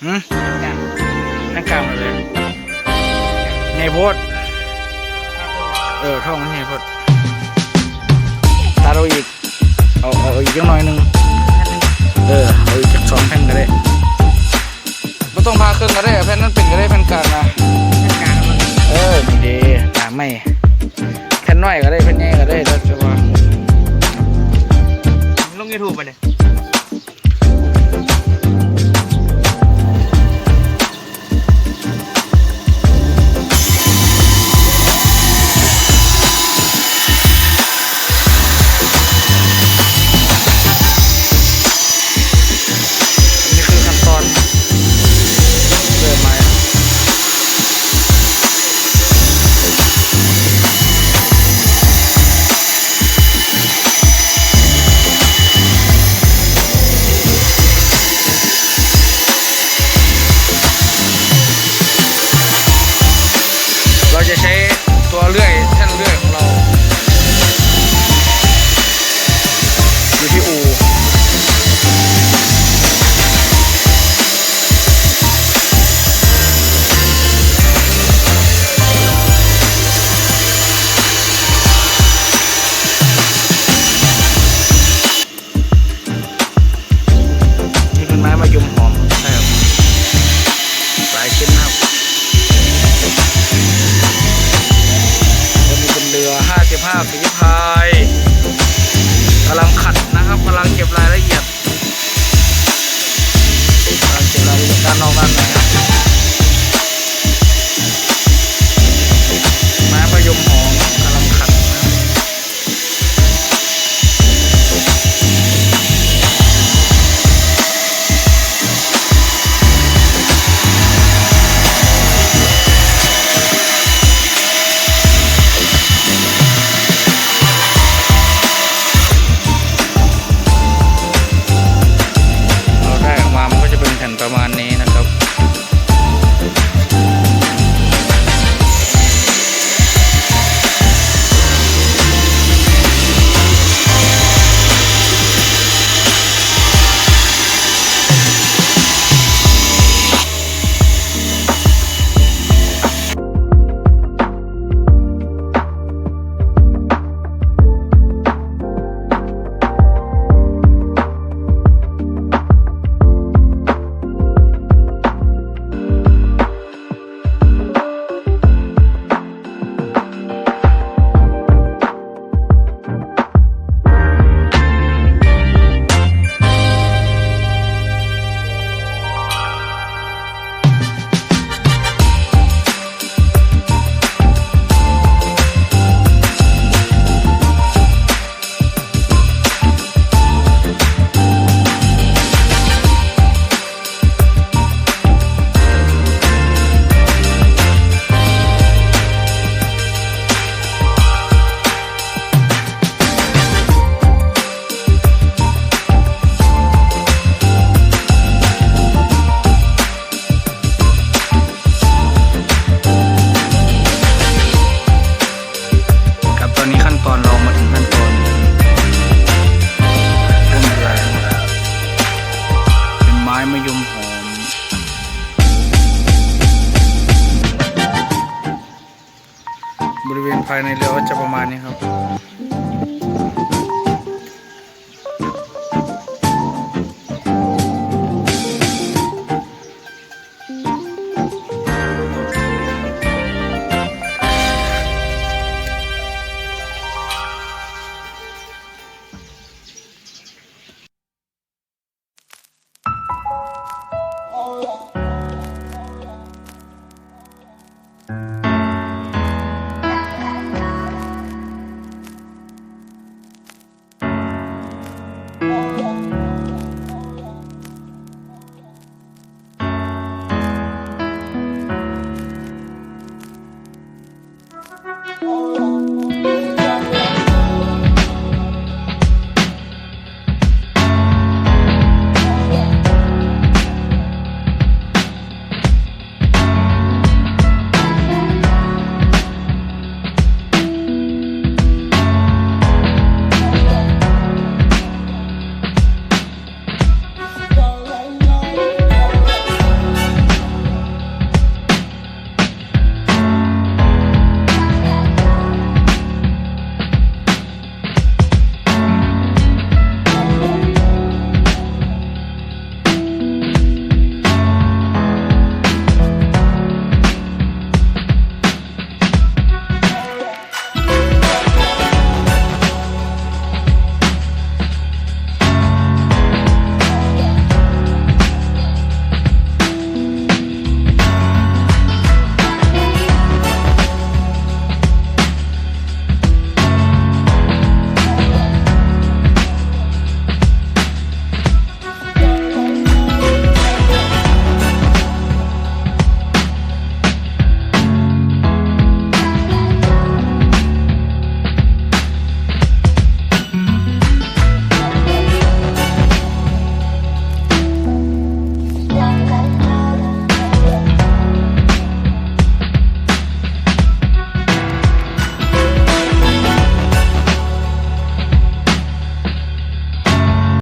นั่งกลางมาเลยไงโพดท่องมันไงโพดตาเราอีกเอาอีกจังหน่อยนึงเอาอีกจัก2 แผ่นก็ได้ไม่ต้องพาเครื่องก็ได้แผ่นนั้นเป็นก็ได้แผ่นกลางนะแผ่นกลางนี่ดีไม่แผ่นน้อยก็ได้แผ่นใหญ่ก็ได้แล้วจะว่าลง YouTube ไปเลยเราจะใช้ตัวเลื่อยแท่นเลื่อยของเราอยู่ที่อู่นี่เป็นไม้มะยมหอมใช่ครับหลายชิ้นครับเรือ55 ฝีพายกำลังขัดนะครับกำลังเก็บรายละเอียดการนอกนั้นนะครับไม้มะยมหอมกำลังขัดประมาณนี้นะครับมะยมหอมบริเวณภายในเรือจะประมาณนี้ครับ